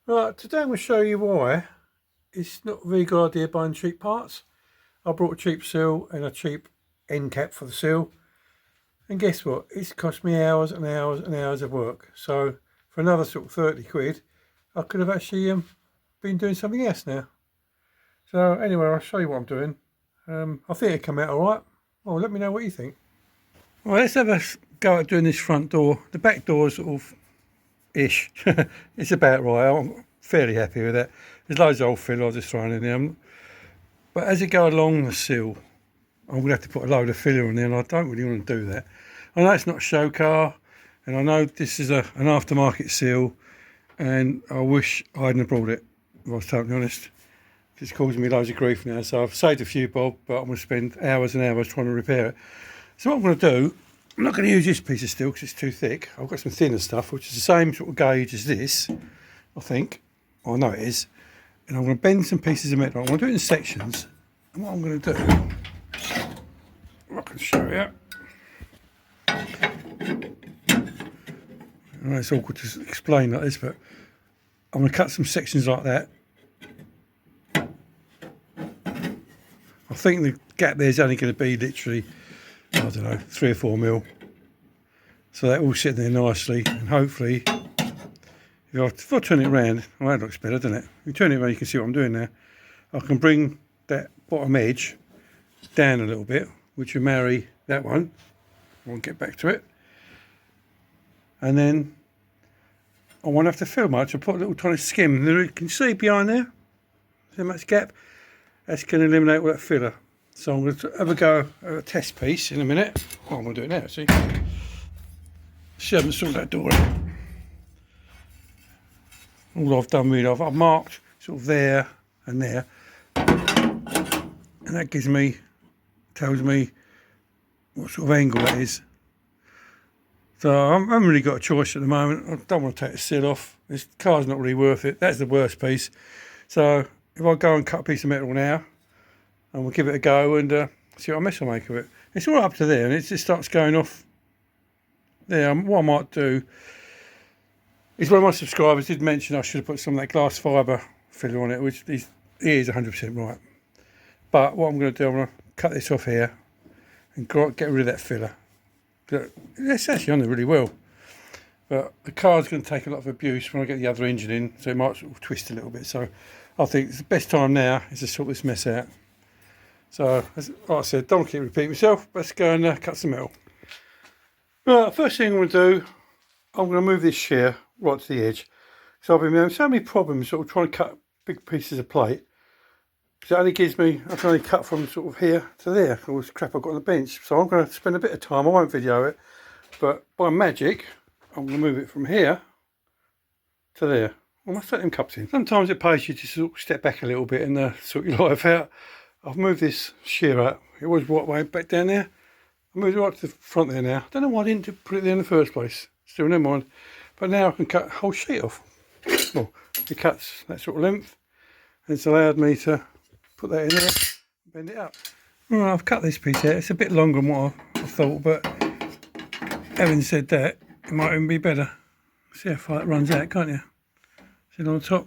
Right, today I'm going to show you why it's not a very good idea buying cheap parts. I brought a cheap sill and a cheap end cap for the sill, and guess what? It's cost me hours and hours and hours of work. So for another sort of 30 quid, I could have actually been doing something else now. So anyway, I'll show you what I'm doing. I think it come out alright. Well, let me know what you think. Well, let's have a go at doing this front door. The back door is sort of ish. It's about right. I'm fairly happy with that. There's loads of old filler I'll just throw in there. But as you go along the sill, I'm going to have to put a load of filler in there, and I don't really want to do that. I know it's not a show car, and I know this is an aftermarket sill, and I wish I hadn't brought it, if I was totally honest. It's causing me loads of grief now, so I've saved a few bob, but I'm going to spend hours and hours trying to repair it. So what I'm going to do, I'm not going to use this piece of steel because it's too thick. I've got some thinner stuff, which is the same sort of gauge as this, I think. I know it is. And I'm going to bend some pieces of metal. I'm going to do it in sections. And what I'm going to do, I can show you. I know it's awkward to explain like this, but I'm going to cut some sections like that. I think the gap there is only going to be literally, I don't know, 3 or 4 mil. So that will sit there nicely, and hopefully, if I turn it around, well, that looks better, doesn't it? If you turn it around, you can see what I'm doing now. I can bring that bottom edge down a little bit, which will marry that one. I won't get back to it. And then I won't have to fill much. I'll put a little tiny skim. You can see behind there, see much gap? That's going to eliminate all that filler. So I'm going to have a go at a test piece in a minute. Oh, I'm going to do it now, see? See, I haven't sorted that door out. All I've done really, I've marked sort of there and there. And that tells me what sort of angle that is. So I haven't really got a choice at the moment. I don't want to take the sill off. This car's not really worth it. That's the worst piece. So if I go and cut a piece of metal now, and we'll give it a go and see what mess I make of it. It's all right up to there, and it just starts going off there. What I might do is, one of my subscribers did mention I should have put some of that glass fibre filler on it, which he is 100% right. But what I'm going to do, I'm going to cut this off here and get rid of that filler. It's actually on there really well. But the car's going to take a lot of abuse when I get the other engine in, so it might sort of twist a little bit. So I think it's the best time now is to sort this mess out. So, as like I said, don't keep repeating myself. Let's go and cut some metal. Right, first thing I'm going to do, I'm going to move this shear right to the edge. So I've been having so many problems sort of trying to cut big pieces of plate. So it only gives me, I can only cut from sort of here to there, all this crap I've got on the bench. So I'm going to spend a bit of time, I won't video it, but by magic, I'm going to move it from here to there. I must let them cups in. Sometimes it pays you to sort of step back a little bit and sort your life out. I've moved this shear up. It was right way back down there. I moved it right to the front there now. Don't know why I didn't put it there in the first place. Still, never mind. But now I can cut a whole sheet off. Well, it cuts that sort of length. And it's allowed me to put that in there and bend it up. Well, I've cut this piece out. It's a bit longer than what I thought, but having said that, it might even be better. See how far it runs out, can't you? See it on the top?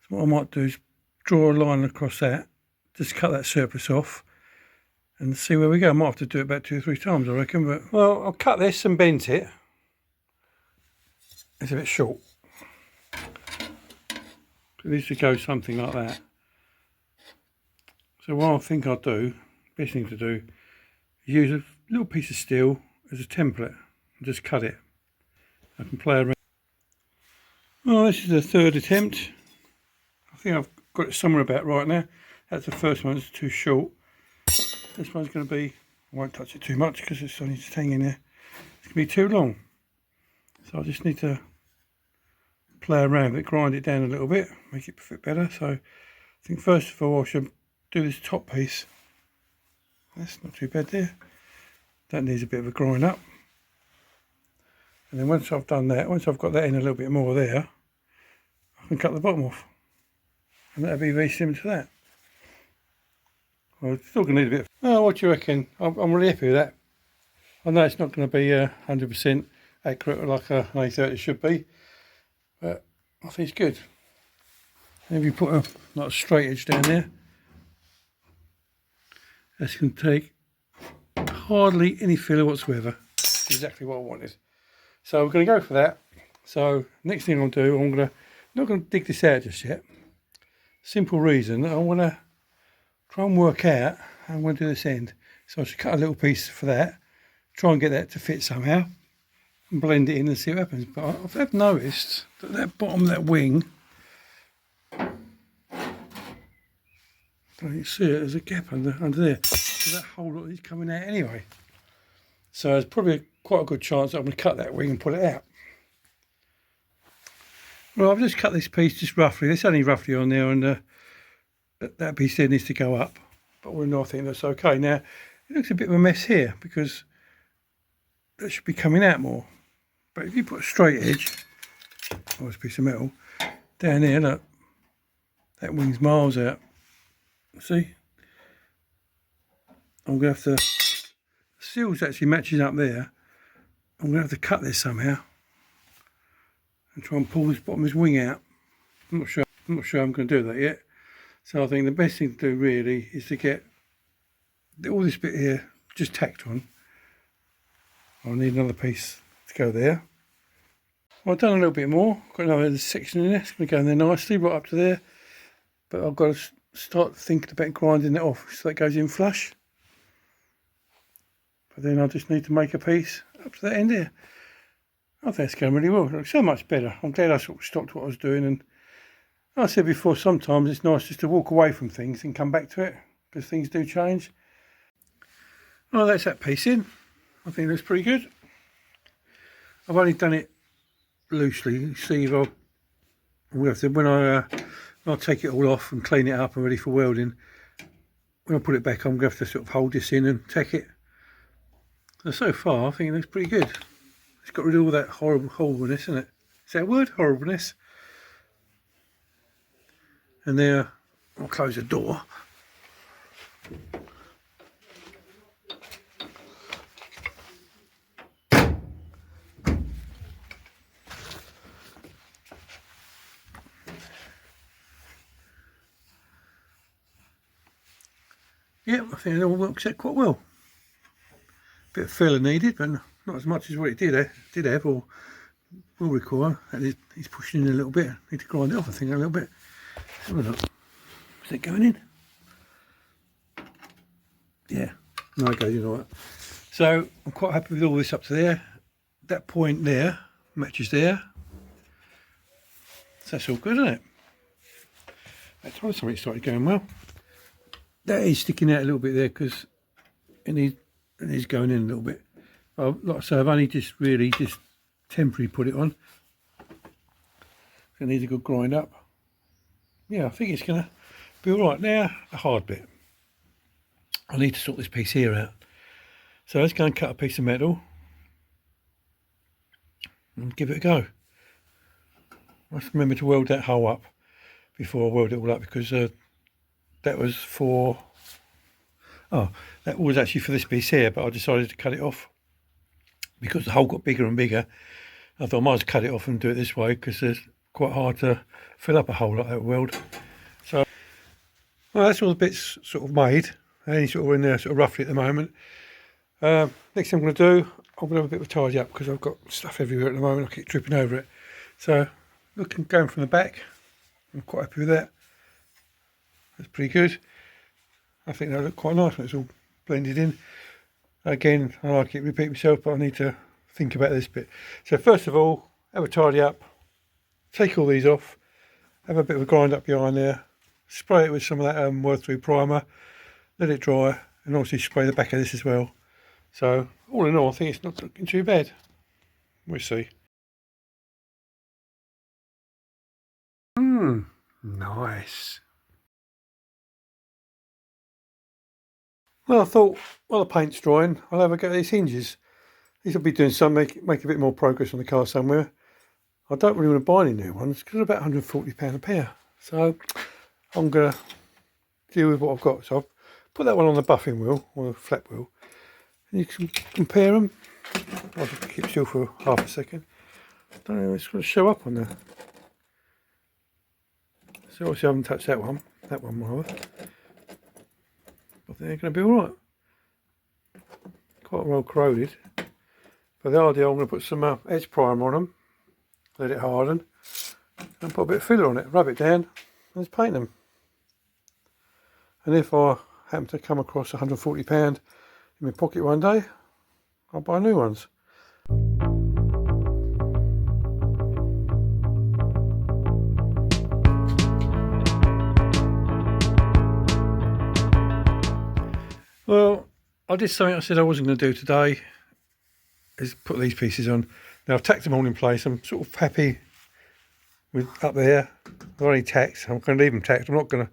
So what I might do is draw a line across that, just cut that surface off and see where we go. I might have to do it about 2 or 3 times, I reckon. But well, I'll cut this and bend it. It's a bit short. It needs to go something like that. So what I think I'll do, best thing to do, is use a little piece of steel as a template and just cut it. I can play around. Well, this is the 3rd attempt. I think I've got it somewhere about right now. That's the first one, it's too short. This one's going to be, I won't touch it too much because it's only just hanging there. It's going to be too long. So I just need to play around with it, grind it down a little bit, make it fit better. So I think first of all I should do this top piece. That's not too bad there. That needs a bit of a grind up. And then once I've done that, once I've got that in a little bit more there, I can cut the bottom off. And that'll be very similar to that. Well, it's still going to need a bit of... Oh, what do you reckon? I'm really happy with that. I know it's not going to be 100% accurate like an A30 should be. But I think it's good. And if you put a like a straight edge down there, that's going to take hardly any filler whatsoever. That's exactly what I wanted. So we're going to go for that. So next thing I'll do, not going to dig this out just yet. Simple reason, I want to try and work out how I'm going to do this end. So I should cut a little piece for that, try and get that to fit somehow, and blend it in and see what happens. But I've noticed that that bottom of that wing, don't you see it? There's a gap under there. So that hole is coming out anyway. So there's probably quite a good chance that I'm going to cut that wing and pull it out. Well, I've just cut this piece just roughly. It's only roughly on there, and that piece there needs to go up. But all in all, I think that's okay. Now, it looks a bit of a mess here because that should be coming out more. But if you put a straight edge, or this piece of metal, down here, look, that wing's miles out. See? I'm going to have to, sills actually matching up there. I'm going to have to cut this somehow and try and pull this bottom of his wing out. I'm not sure I'm going to do that yet. So I think the best thing to do really is to get all this bit here just tacked on. I'll need another piece to go there. Well, I've done a little bit more. Got another section in there. It's going to go in there nicely, right up to there. But I've got to start thinking about grinding it off so that goes in flush. But then I just need to make a piece up to that end here. I think it's going really well. It looks so much better. I'm glad I sort of stopped what I was doing. And like I said before, sometimes it's nice just to walk away from things and come back to it, because things do change. Oh, that's that piece in. I think it looks pretty good. I've only done it loosely. See if when I take it all off and clean it up and ready for welding, when I put it back, I'm going to have to sort of hold this in and tack it. So far, I think it looks pretty good. It's got rid of all that horribleness, isn't it? Is that a word? Horribleness. And there, I'll close the door. Yep, I think it all works out quite well. Bit of filler needed, but not as much as what it did have or will require. And he's pushing in a little bit. Need to grind it off, I think, a little bit. Have a look. Is it going in? Yeah, no, it goes in all right. So I'm quite happy with all this up to there. That point there matches there. So that's all good, isn't it? That time something started going well. That is sticking out a little bit there because it needs going in a little bit. Like I say, I've only just temporarily put it on. It needs a good grind up. Yeah, I think it's going to be all right. Now, the hard bit. I need to sort this piece here out. So let's go and cut a piece of metal and give it a go. I must remember to weld that hole up before I weld it all up, because that was for, that was actually for this piece here, but I decided to cut it off because the hole got bigger and bigger. I thought I might as well cut it off and do it this way, because it's quite hard to fill up a hole like that weld. So, well, that's all the bits sort of made. Only sort of in there sort of roughly at the moment. Next thing I'm going to do, I'm going to have a bit of a tidy up because I've got stuff everywhere at the moment. I keep tripping over it. So, going from the back, I'm quite happy with that. That's pretty good. I think that looked quite nice when it's all blended in. Again, I like it, repeat myself, but I need to think about this bit. So first of all, have a tidy up, take all these off, have a bit of a grind up behind there, spray it with some of that Worth Through primer, let it dry, and obviously spray the back of this as well. So all in all, I think it's not looking too bad. We'll see. Nice. Well, I thought, while the paint's drying, I'll have a go at these hinges. These will be doing some, make a bit more progress on the car somewhere. I don't really want to buy any new ones because they're about £140 a pair. So I'm going to deal with what I've got. So I'll put that one on the buffing wheel, or the flat wheel, and you can compare them. I'll just keep still for half a second. I don't know if it's going to show up on there. So obviously I haven't touched that one rather. I think they're going to be alright. Quite well corroded. For the idea, I'm going to put some edge primer on them, let it harden, and put a bit of filler on it, rub it down, and just paint them. And if I happen to come across £140 in my pocket one day, I'll buy new ones. Well, I did something I said I wasn't going to do today, is put these pieces on. Now I've tacked them all in place. I'm sort of happy with up there. I've already tacked. I'm going to leave them tacked. I'm not going to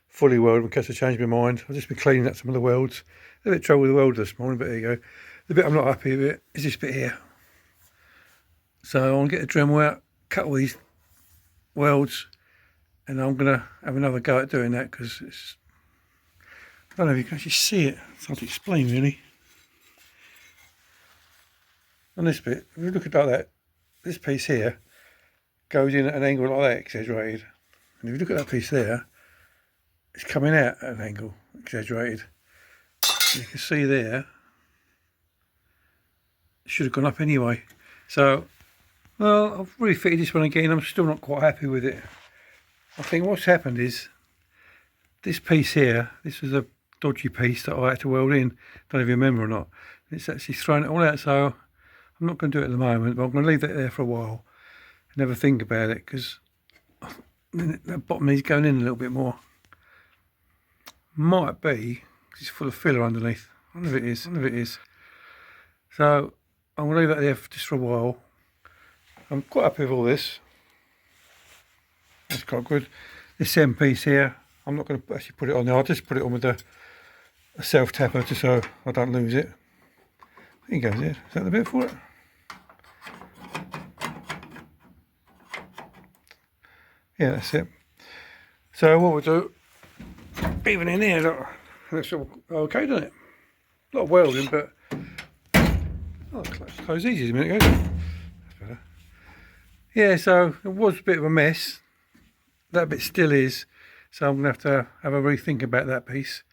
fully weld in case I change my mind. I'll just be cleaning up some of the welds. A bit of trouble with the welder this morning, but there you go. The bit I'm not happy with is this bit here. So I'll get the Dremel out, cut all these welds, and I'm going to have another go at doing that because it's, I don't know if you can actually see it. It's hard to explain really. On this bit, if you look at it like that, this piece here goes in at an angle like that, exaggerated. And if you look at that piece there, it's coming out at an angle, exaggerated. And you can see there, it should have gone up anyway. So, well, I've refitted this one again. I'm still not quite happy with it. I think what's happened is, this piece here, this was a dodgy piece that I had to weld in. Don't know if you remember or not. It's actually thrown it all out, so I'm not going to do it at the moment, but I'm going to leave that there for a while and never think about it because that bottom needs going in a little bit more. Might be because it's full of filler underneath. I wonder if it is. So I'm going to leave that there just for a while. I'm quite happy with all this. That's quite good. This end piece here, I'm not going to actually put it on there. I'll just put it on with a self tapper just so I don't lose it. I think it goes there. Is that the bit for it? Yeah, that's it. So what we'll do, even in here, look, that's all okay, doesn't it? A lot of welding, but oh, close easy a minute ago. That's better. Yeah, so it was a bit of a mess. That bit still is. So I'm going to have a rethink about that piece.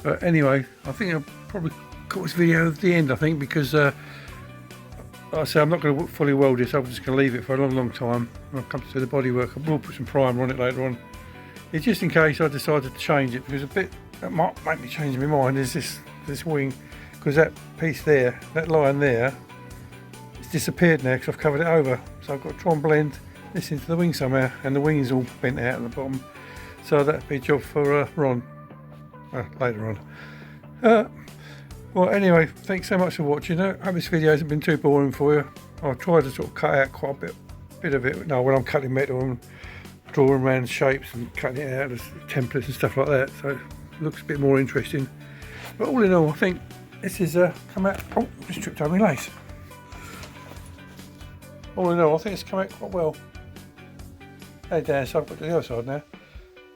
But anyway, I think I'll probably cut this video at the end, I think, because like I say, I'm not going to fully weld this. I'm just going to leave it for a long time. When I come to do the bodywork, I will put some primer on it later on. It's just in case I decided to change it, because a bit that might make me change my mind is this wing, because that piece there, that line there, it's disappeared now because I've covered it over. So I've got to try and blend this into the wing somehow, and the wing is all bent out at the bottom. So that'd be a job for Ron. Later on. Well, anyway, thanks so much for watching. I hope this video hasn't been too boring for you. I've tried to sort of cut out quite a bit of it. Now, when I'm cutting metal and drawing around shapes and cutting it out as templates and stuff like that, so it looks a bit more interesting. But all in all, I think this is come out. Oh, just tripped over my lace. All in all, I think it's come out quite well. Hey, down, so I've got to the other side now.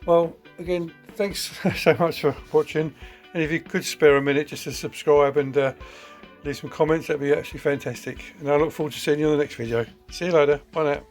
Well, again, thanks so much for watching, and if you could spare a minute just to subscribe and leave some comments, that'd be actually fantastic. And I look forward to seeing you on the next video. See you later. Bye now.